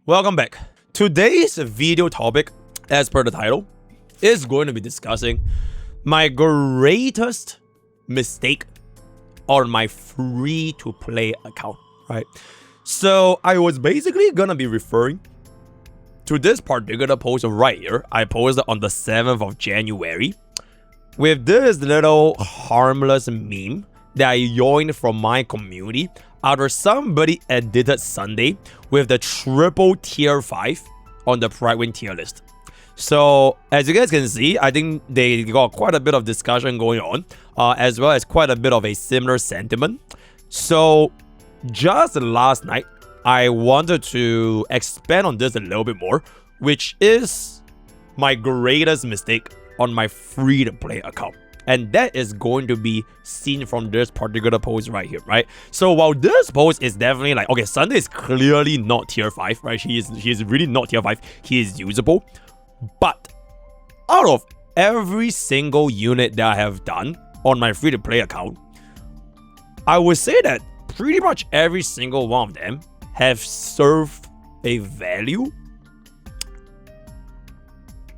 Welcome back. Today's video topic, as per the title, is going to be discussing my greatest mistake on my free-to-play account, right? So I was basically gonna be referring to this particular post right here. I posted on the 7th of January with this little harmless meme that I joined from my community after somebody edited Sunday with the triple tier 5 on the Pride Win tier list. So as you guys can see, I think they got quite a bit of discussion going on, as well as quite a bit of a similar sentiment. So just last night, I wanted to expand on this a little bit more, which is my greatest mistake on my free-to-play account. And that is going to be seen from this particular post right here, right? So while this post is definitely like, okay, Sunday is clearly not tier 5, right? He is really not tier 5. He is usable. But out of every single unit that I have done on my free-to-play account, I would say that pretty much every single one of them have served a value.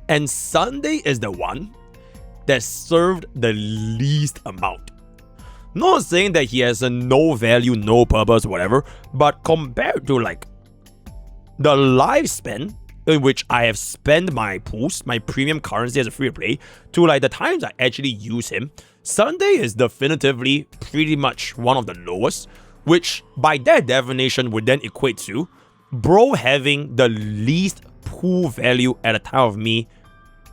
And Sunday is the one that served the least amount. Not saying that he has a no value, no purpose, whatever, but compared to like the lifespan in which I have spent my pools, my premium currency as a free to play, to like the times I actually use him, Sunday is definitively pretty much one of the lowest, which by that definition would then equate to bro having the least pool value at the time of me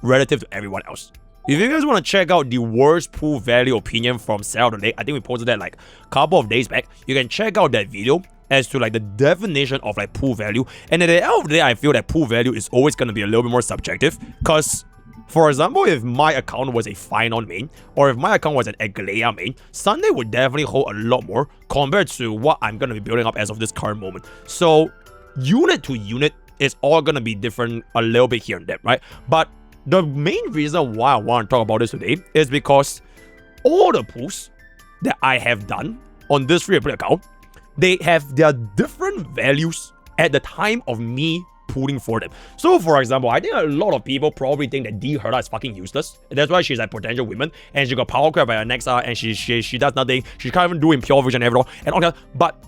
relative to everyone else. If you guys want to check out the worst pool value opinion from Sarah the Lake, I think we posted that like a couple of days back. You can check out that video as to like the definition of like pool value. And at the end of the day, I feel that pool value is always going to be a little bit more subjective. Because, for example, if my account was a Finon main, or if my account was an Aglaya main, Sunday would definitely hold a lot more compared to what I'm going to be building up as of this current moment. So, unit to unit is all going to be different a little bit here and there, right? But the main reason why I want to talk about this today is because all the pools that I have done on this free-to-play account, they have their different values at the time of me pulling for them. So, for example, I think a lot of people probably think that D Herda is fucking useless. That's why she's a potential woman, and she got power grab by her Nexa, and she does nothing. She can't even do in pure vision and everything. And okay, but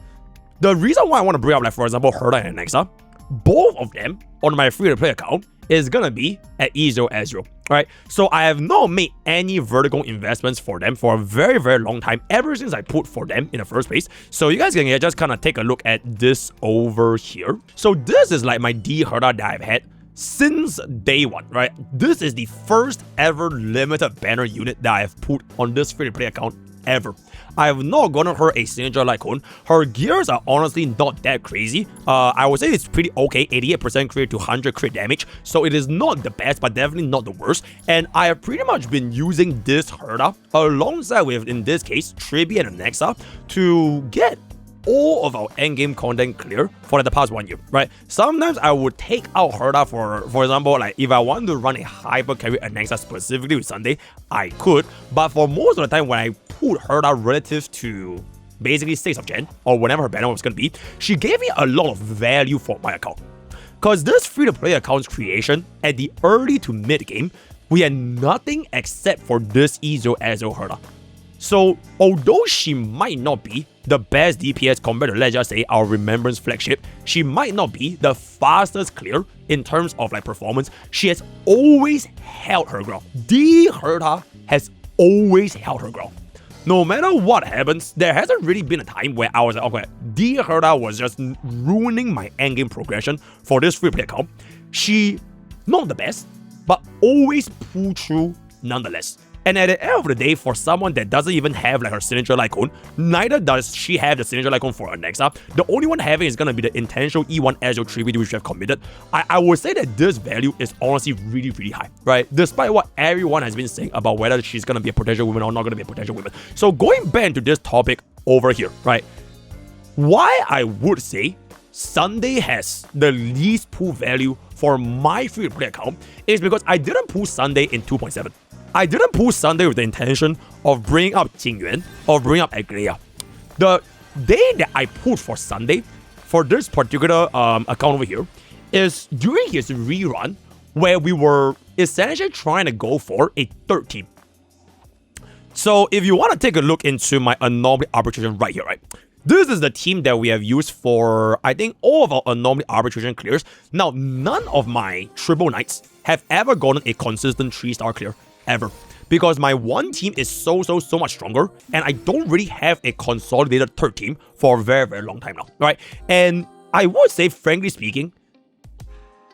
the reason why I want to bring up, like, for example, Herda and Nexa, both of them on my free-to-play account is gonna be at E0 S0, right? So I have not made any vertical investments for them for a very, very long time, ever since I put for them in the first place. So you guys can just kind of take a look at this over here. So this is like my D Herda that I've had since day one, right? This is the first ever limited banner unit that I have put on this free-to-play account ever. I have not gotten her a signature Lycone. Her gears are honestly not that crazy. I would say it's pretty okay, 88% crit to 100 crit damage. So it is not the best, but definitely not the worst. And I have pretty much been using this Herda alongside with, in this case, Tribi and Nexa to get all of our endgame content clear for the past 1 year, right? Sometimes I would take out Herda for example, like if I want to run a hyper carry Anexa specifically with Sunday, I could. But for most of the time when I put Herda relative to basically 6th of Jan or whenever her banner was going to be, she gave me a lot of value for my account. Because this free-to-play account's creation at the early to mid game, we had nothing except for this E0 S0 Herda. So, although she might not be the best DPS compared to, let's just say, our Remembrance flagship, she might not be the fastest clear in terms of like performance, she has always held her ground. D Herda has always held her ground. No matter what happens, there hasn't really been a time where I was like, okay, D Herda was just ruining my endgame progression for this free-play account. She, not the best, but always pulled through nonetheless. And at the end of the day, for someone that doesn't even have like her signature Lycone, neither does she have the signature Lycone for her Nexa. The only one having is gonna be the intentional E1 S0 Tribute which we have committed. I would say that this value is honestly really, really high, right? Despite what everyone has been saying about whether she's gonna be a potential woman or not gonna be a potential woman. So going back to this topic over here, right? Why I would say Sunday has the least pool value for my free-to-play account is because I didn't pull Sunday in 2.7. I didn't pull Sunday with the intention of bringing up Jingyuan or bringing up Aglaya. The day that I pulled for Sunday, for this particular account over here, is during his rerun where we were essentially trying to go for a third team. So if you want to take a look into my anomaly arbitration right here, right? This is the team that we have used for, I think, all of our anomaly arbitration clears. Now, none of my triple knights have ever gotten a consistent 3-star clear, ever. Because my one team is so much stronger, and I don't really have a consolidated third team for a very long time now, right? And I would say, frankly speaking,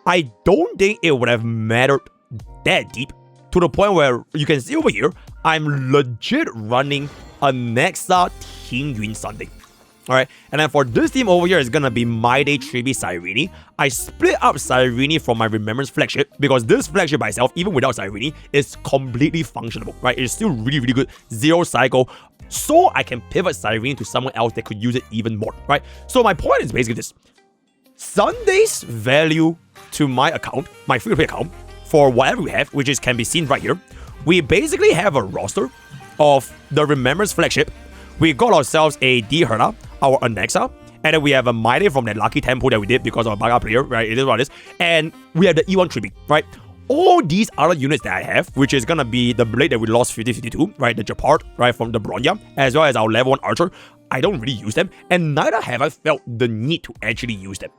I don't think it would have mattered that deep to the point where you can see over here, I'm legit running a Nexa Ting Yun Sunday. Alright, and then for this team over here, it's gonna be My Day 3B Cyrene. I split up Cyrene from my Remembrance flagship because this flagship by itself, even without Cyrene, is completely functionable, right? It's still really good, 0 cycle, so I can pivot Cyrene to someone else that could use it even more, right? So my point is basically this. Sunday's value to my account, my free-to-play account, for whatever we have, which is can be seen right here, we basically have a roster of the Remembrance flagship. We got ourselves a D Herda, our Anexa, and then we have a Mighty from that lucky tempo that we did because of a bugger player, right? It is what it is. And we have the E1 Tribi, right? All these other units that I have, which is gonna be the blade that we lost 50-52, right? The Japart, right, from the Bronya, as well as our level 1 archer, I don't really use them, and neither have I felt the need to actually use them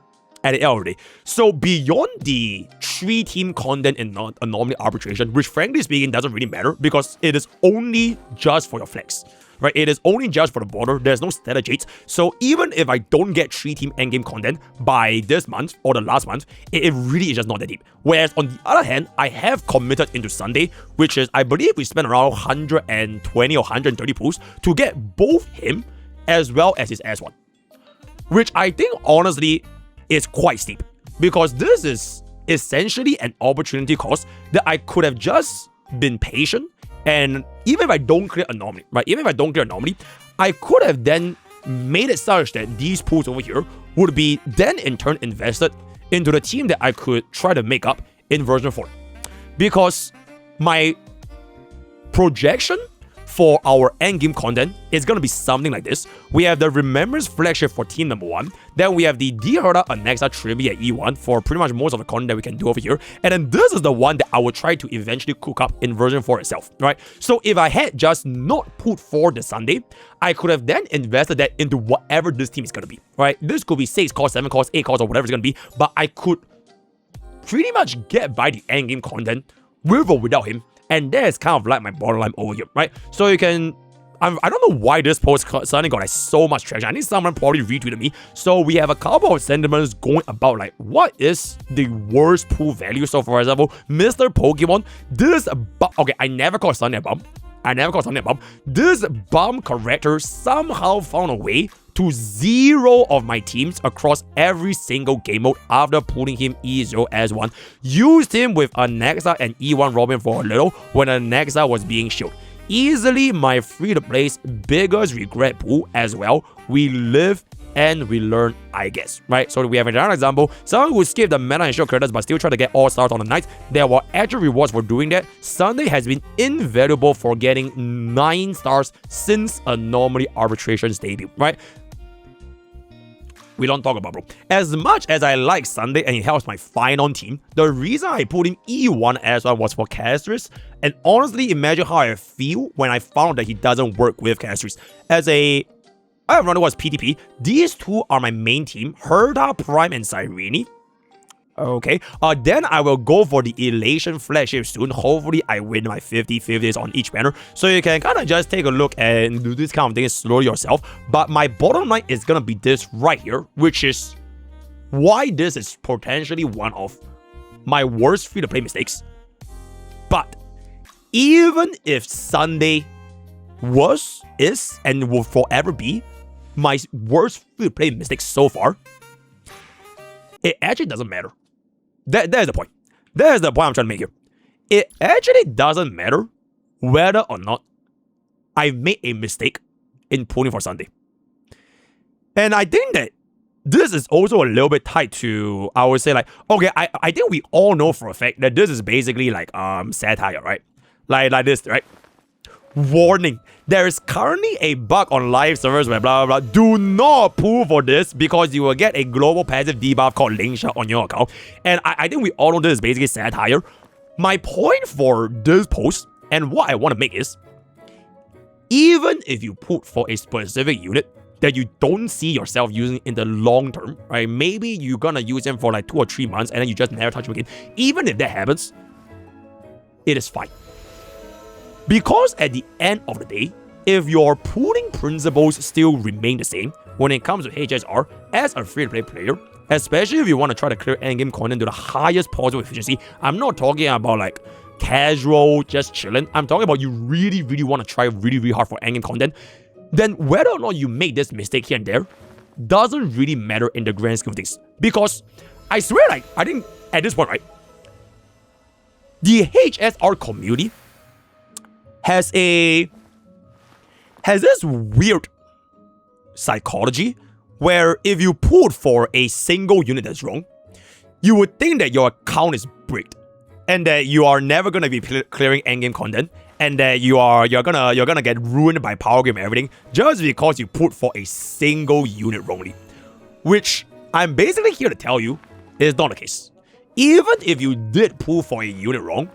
at the end of the day. So beyond the 3-team content in anomaly arbitration, which frankly speaking doesn't really matter because it is only just for your flex, right? It is only just for the border. There's no strategies. So even if I don't get 3-team endgame content by this month or the last month, it really is just not that deep. Whereas on the other hand, I have committed into Sunday, which is, I believe we spent around 120 or 130 pools to get both him as well as his S1. Which I think honestly is quite steep. Because this is essentially an opportunity cost that I could have just been patient. And even if I don't clear anomaly, right? Even if I don't clear anomaly, I could have then made it such that these pools over here would be then in turn invested into the team that I could try to make up in version 4. Because my projection for our endgame content is going to be something like this. We have the Remembrance flagship for team number 1. Then we have the D Herda Anexa Trivia E1 for pretty much most of the content that we can do over here. And then this is the one that I will try to eventually cook up in version 4 itself, right? So if I had just not put for the Sunday, I could have then invested that into whatever this team is going to be, right? This could be 6 cost, 7 cost, 8 cost, or whatever it's going to be. But I could pretty much get by the endgame content with or without him. And that is kind of like my borderline over here, right? So you can, I don't know why this post suddenly got like so much traction. I think someone probably retweeted me. So we have a couple of sentiments going about like, what is the worst pool value? So for example, Mr. Pokemon, this, okay, I never called Sunday a bum. This bum character somehow found a way to 0 of my teams across every single game mode after putting him E0 as 1. Used him with Anexa and E1 Robin for a little when Anexa was being shielded. Easily my free-to-play's biggest regret pool as well. We live and we learn, I guess, right? So we have another example. Someone who skipped the meta and shield characters but still tried to get all stars on the night. There were actual rewards for doing that. Sunday has been invaluable for getting 9 stars since Anomaly Arbitration's debut, right? We don't talk about, bro. As much as I like Sunday and he helps my Phynon team, the reason I put him E1 as well was for Castris. And honestly, imagine how I feel when I found that he doesn't work with Castris. As a, I don't know what's PTP. These two are my main team, Herda, Prime, and Cyrene. Okay, then I will go for the Elation flagship soon. Hopefully, I win my 50-50s on each banner. So you can kind of just take a look and do this kind of thing slowly yourself. But my bottom line is going to be this right here, which is why this is potentially one of my worst free-to-play mistakes. But even if Sunday was, is, and will forever be my worst free-to-play mistake so far, it actually doesn't matter. There's the point. There's the point I'm trying to make here. It actually doesn't matter whether or not I made a mistake in pulling for Sunday. And I think that this is also a little bit tied to, I would say like, okay, I think we all know for a fact that this is basically like satire, right? Like this, right? Warning, there is currently a bug on live servers where blah blah blah. Do not pull for this because you will get a global passive debuff called Lingsha on your account. And I think we all know this is basically satire. My point for this post and what I want to make is, even if you put for a specific unit that you don't see yourself using in the long term, right? Maybe you're gonna use them for like 2 or 3 months and then you just never touch them again. Even if that happens, it is fine. Because at the end of the day, if your pooling principles still remain the same when it comes to HSR as a free-to-play player, especially if you want to try to clear endgame content to the highest possible efficiency, I'm not talking about like casual, just chilling. I'm talking about you really, really want to try really, really hard for endgame content, then whether or not you make this mistake here and there doesn't really matter in the grand scheme of things. Because I swear, like, I think at this point, right, the HSR community has this weird psychology where if you put for a single unit that's wrong, you would think that your account is bricked and that you are never gonna be clearing endgame content and that you're gonna get ruined by power game and everything just because you put for a single unit wrongly. Which I'm basically here to tell you is not the case. Even if you did pull for a unit wrong,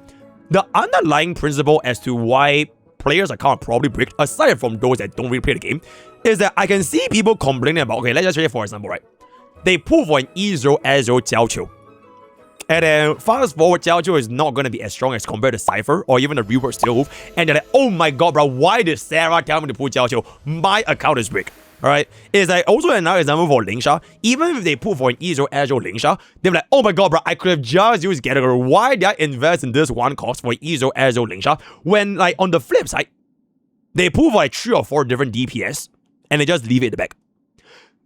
the underlying principle as to why players' account are probably bricked, aside from those that don't really play the game, is that I can see people complaining about, okay, let's just say for example, right? They pull for an E0 S0 Jiao Qiu. And then fast forward, Jiao Qiu is not going to be as strong as compared to Cypher or even the rework Steel Wolf. And they're like, oh my god, bro, why did Sarah tell me to pull Jiao Qiu? My account is bricked. Alright, it's like also another example for Lingsha. Even if they pull for an E0 S0 Lingsha, they're like, oh my god, bro, I could have just used Gallagher. Why did I invest in this one cost for an E0 S0 Lingsha? When, like, on the flip side, they pull for like 3 or 4 different DPS and they just leave it in the back.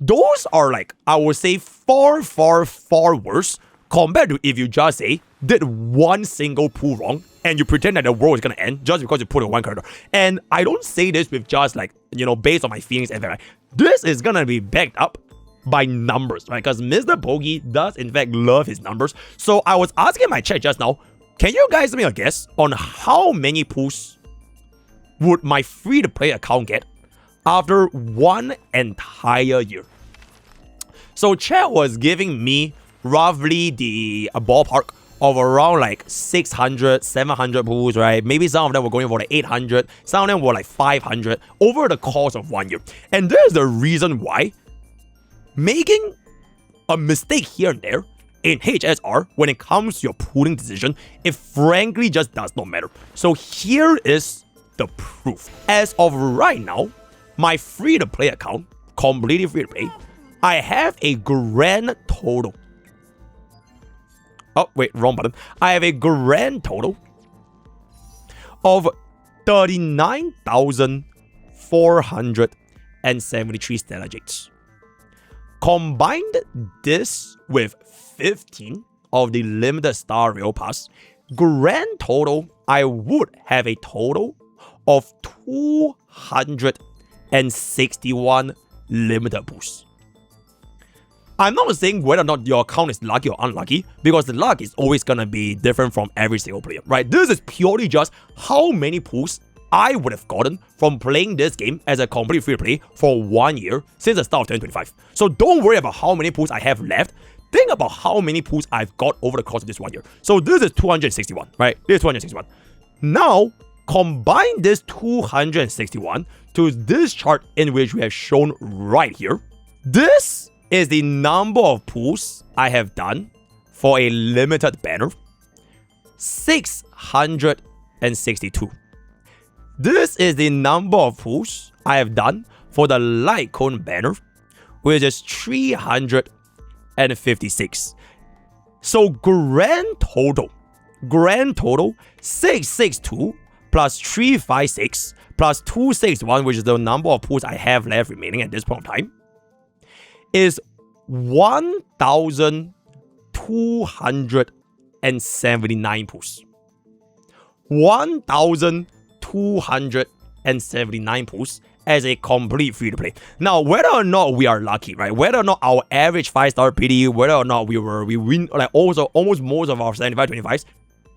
Those are like, I would say, far, far, far worse compared to if you just say, did one single pull wrong and you pretend that the world is gonna end just because you put in one character. And I don't say this with just like, you know, based on my feelings and right? This is gonna be backed up by numbers, right? Because MrPokke does in fact love his numbers. So I was asking my chat just now, can you guys make a guess on how many pulls would my free-to-play account get after one entire year? So chat was giving me roughly the ballpark of around like 600, 700 pools, right? Maybe some of them were going for like 800, some of them were like 500 over the course of 1 year. And there's the reason why making a mistake here and there in HSR when it comes to your pooling decision, it frankly just does not matter. So here is the proof. As of right now, my free-to-play account, completely free-to-play, I have a grand total. Oh, wait, wrong button. I have a grand total of 39,473 Stellar Jades. Combined this with 15 of the limited star rail pass, grand total, I would have a total of 261 limited boosts. I'm not saying whether or not your account is lucky or unlucky, because the luck is always gonna be different from every single player, right? This is purely just how many pulls I would have gotten from playing this game as a complete free-to-play for 1 year since the start of 2025. So don't worry about how many pulls I have left. Think about how many pulls I've got over the course of this 1 year. So this is 261, right? This is 261. Now, combine this 261 to this chart in which we have shown right here. This is the number of pulls I have done for a limited banner. 662. This is the number of pulls I have done for the light cone banner, which is 356. So grand total, 662 plus 356 plus 261, which is the number of pulls I have left remaining at this point in time, is 1,279 pulls. 1,279 pulls as a complete free-to-play. Now, whether or not we are lucky, right? Whether or not our average 5-star PD, whether or not we win like also almost most of our 75-25s,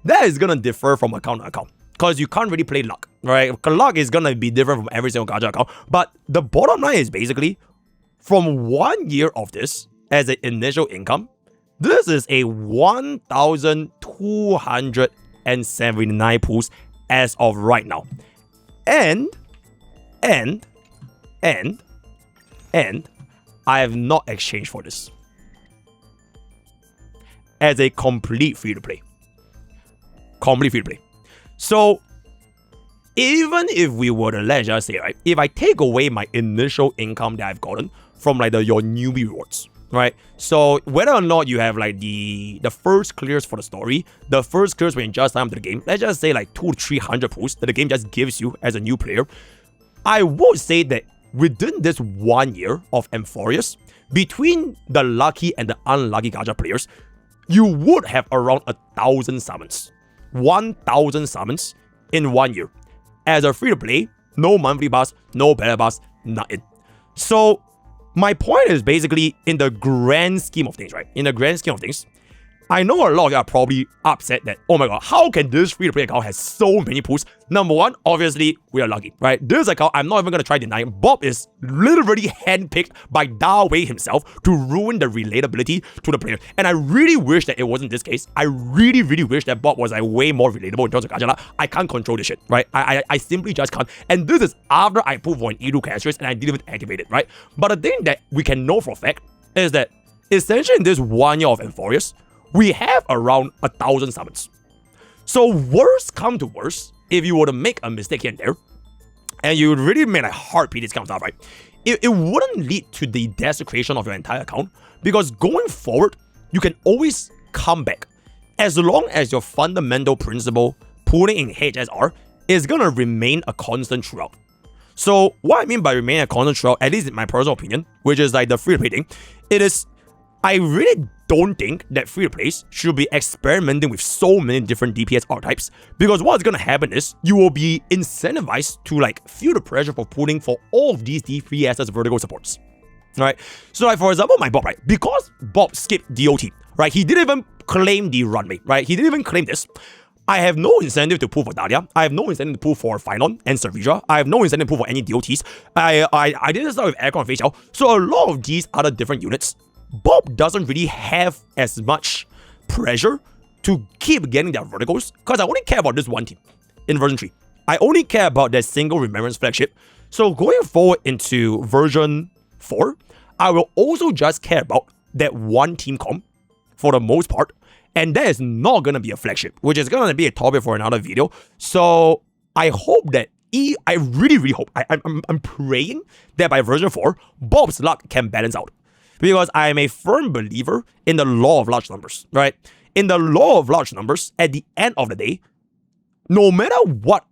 that is gonna differ from account to account. because you can't really play luck, right? Luck is gonna be different from every single gacha account. But the bottom line is basically, from 1 year of this as an initial income, this is a 1,279 pools as of right now. And I have not exchanged for this as a complete free-to-play. Complete free-to-play. So, even if we were to, let's just say, right, if I take away my initial income that I've gotten from like your newbie rewards, right? So, whether or not you have like the first clears for the story, the first clears when you just time to the game, let's just say like 200 to 300 pools that the game just gives you as a new player, I would say that within this 1 year of Amphorius, between the lucky and the unlucky gacha players, you would have around 1,000 summons. 1,000 summons in 1 year. As a free-to-play, no monthly pass, no battle pass, nothing. So, my point is basically, in the grand scheme of things, right? In the grand scheme of things, I know a lot of you are probably upset that, oh my god, how can this free-to-play account have so many pools? Number one, obviously, we are lucky, right? This account, I'm not even going to try denying. Bob is literally handpicked by Da Wei himself to ruin the relatability to the player. And I really wish that it wasn't this case. I really, really wish that Bob was like way more relatable in terms of gacha. I can't control this shit, right? I simply just can't. And this is after I put for an Edu Castrus and I didn't even activate it, right? But the thing that we can know for a fact is that essentially in this 1 year of Amphorius, we have around 1,000 summons. So worst come to worst, if you were to make a mistake here and there, and you really make like heartbeat this kind of stuff, right? It wouldn't lead to the desecration of your entire account, because going forward, you can always come back. As long as your fundamental principle, pulling in HSR, is gonna remain a constant throughout. So what I mean by remain a constant throughout, at least in my personal opinion, which is like the free-to-play thing, it is, I really don't think that free-to-plays should be experimenting with so many different DPS archetypes, because what's gonna happen is you will be incentivized to like feel the pressure for pulling for all of these DPS vertical supports. Right? So like for example, my Bob, right? Because Bob skipped DOT, right? He didn't even claim the runway, right? He didn't even claim this. I have no incentive to pull for Dahlia. I have no incentive to pull for Finon and Servija. I have no incentive to pull for any DOTs. I didn't start with Aircon and Facial. So a lot of these other different units, Bob doesn't really have as much pressure to keep getting their verticals, because I only care about this one team in version 3. I only care about that single Remembrance flagship. So going forward into version 4, I will also just care about that one team comp for the most part, and that is not going to be a flagship, which is going to be a topic for another video. So I hope that I really, really hope, I'm praying that by version 4, Bob's luck can balance out. Because I am a firm believer in the law of large numbers, right? In the law of large numbers, at the end of the day, no matter what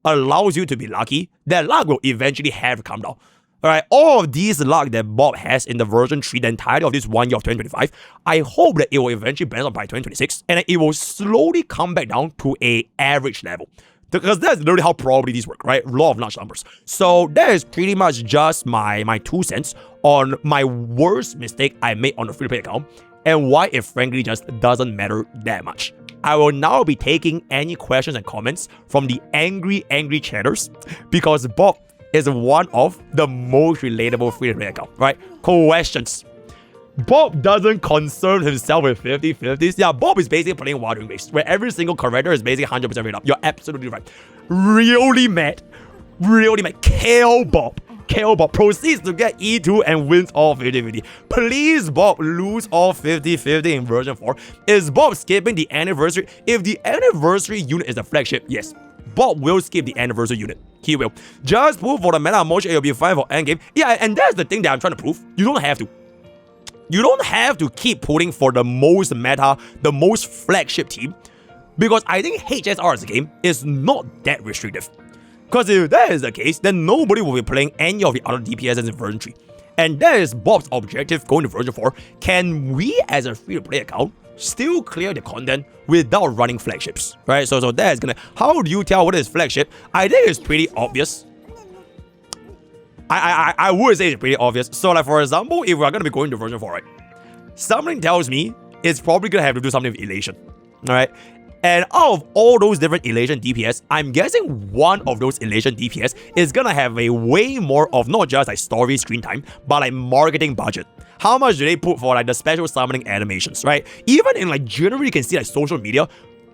allows you to be lucky, that luck will eventually have to come down. Alright, all of these luck that Bob has in the version 3, the entirety of this 1 year of 2025, I hope that it will eventually balance out by 2026, and it will slowly come back down to an average level. Because that's literally how probabilities work, right? Law of large numbers. So that is pretty much just my 2 cents on my worst mistake I made on the free-to-play account, and why it frankly just doesn't matter that much. I will now be taking any questions and comments from the angry chatters, because Bob is one of the most relatable free-to-play account, right? Questions. Bob doesn't concern himself with 50-50s. Yeah, Bob is basically playing Wandering Base, where every single character is basically 100% rate up. You're absolutely right. Really mad. Really mad. KO Bob. KO Bob proceeds to get E2 and wins all 50-50. Please, Bob, lose all 50-50 in version 4. Is Bob skipping the anniversary? If the anniversary unit is a flagship, yes, Bob will skip the anniversary unit. He will. Just pull for the meta emotion, it'll be fine for endgame. Yeah, and that's the thing that I'm trying to prove. You don't have to. You don't have to keep pulling for the most meta, the most flagship team, because I think HSR as a game is not that restrictive. Because if that is the case, then nobody will be playing any of the other DPSs in version 3. And that is Bob's objective going to version 4. Can we, as a free-to-play account, still clear the content without running flagships? Right? So that is gonna... How do you tell what is flagship? I think it's pretty obvious. I would say it's pretty obvious. So like for example, if we're going to be going to version 4, right? Something tells me it's probably going to have to do something with elation. Alright? And out of all those different elation DPS, I'm guessing one of those elation DPS is gonna have a way more of not just like story screen time, but like marketing budget. How much do they put for like the special summoning animations, right? Even in like generally you can see like social media,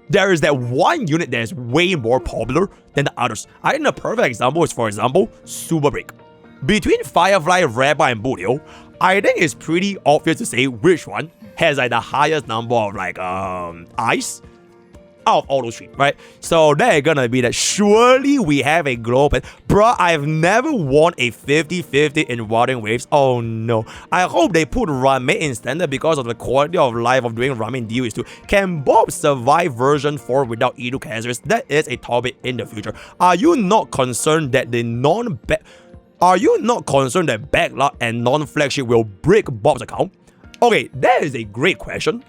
there is that one unit that is way more popular than the others. I think the perfect example is, for example, Super Break. Between Firefly, Rabbi, and Boolio, I think it's pretty obvious to say which one has like the highest number of like eyes out of all those three, right? So they're gonna be that surely we have a glow pet. Bruh, I've never won a 50-50 in Wilding Waves. Oh no. I hope they put Ramen in standard because of the quality of life of doing Ramen DUs too. Can Bob survive version 4 without Edu Cancers? That is a topic in the future. Are you not concerned that the backlog and non-flagship will break Bob's account? Okay, that is a great question.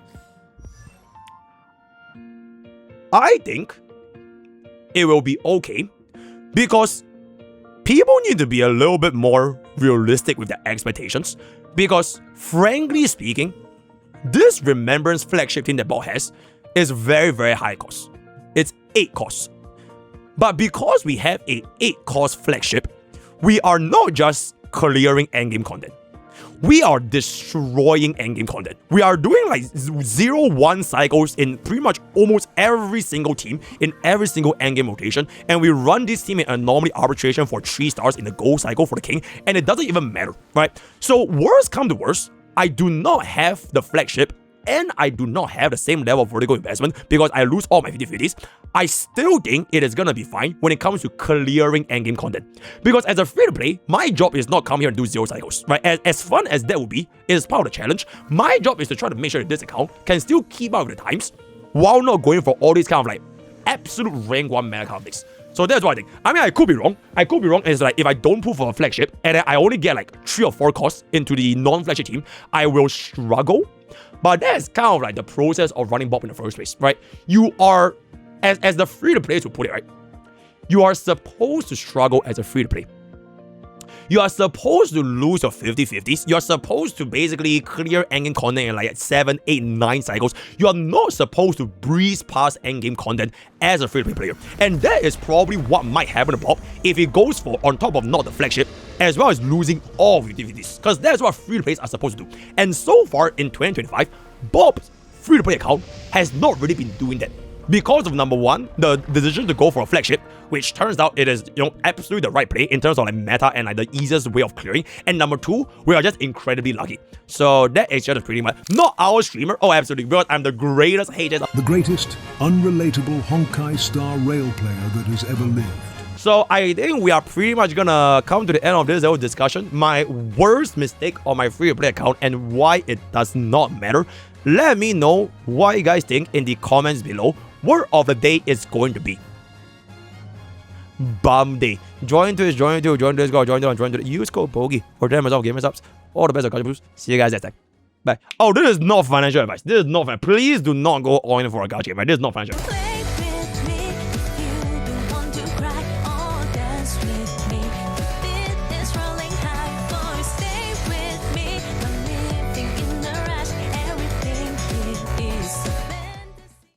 I think it will be okay because people need to be a little bit more realistic with their expectations, because frankly speaking, this Remembrance flagship team that Bob has is very, very high cost. It's 8 costs. But because we have a 8 cost flagship, we are not just clearing endgame content. We are destroying endgame content. We are doing like 0-1 cycles in pretty much almost every single team, in every single endgame rotation, and we run this team in anomaly arbitration for 3 stars in the gold cycle for the king, and it doesn't even matter, right? So worst come to worst, I do not have the flagship, and I do not have the same level of vertical investment because I lose all my 50-50s, I still think it is gonna be fine when it comes to clearing endgame content. Because as a free-to-play, my job is not come here and do 0 cycles, right? As fun as that would be, it is part of the challenge. My job is to try to make sure that this account can still keep up with the times while not going for all these kind of like absolute rank 1 meta kind of things. So that's what I think. I mean, I could be wrong. It's like if I don't pull for a flagship and I only get like 3 or 4 costs into the non-flagship team, I will struggle. But that's kind of like the process of running Bob in the first place, right? You are, as the free-to-play to put it, right? You are supposed to struggle as a free-to-play. You are supposed to lose your 50-50s. You are supposed to basically clear endgame content in like 7, 8, 9 cycles. You are not supposed to breeze past endgame content as a free-to-play player. And that is probably what might happen to Bob if he goes for, on top of not the flagship, as well as losing all 50-50s. Because that's what free-to-plays are supposed to do. And so far in 2025, Bob's free-to-play account has not really been doing that. Because of number one, the decision to go for a flagship, which turns out it is, absolutely the right play in terms of like meta and like the easiest way of clearing. And number two, we are just incredibly lucky. So that is just pretty much not our streamer. Oh, absolutely, because I'm the greatest hater. The greatest unrelatable Honkai star rail player that has ever lived. So I think we are pretty much gonna come to the end of this whole discussion. My worst mistake on my free-to-play account and why it does not matter. Let me know what you guys think in the comments below. Word of the day is going to be Bum Day. Join Twitch, join Discord, join to use code POKE for 10% gamer subs. All the best of culture boosts. See you guys next time. Bye. Oh, this is not financial advice. This is not financial. Please do not go all in for a gacha, right? This is not financial.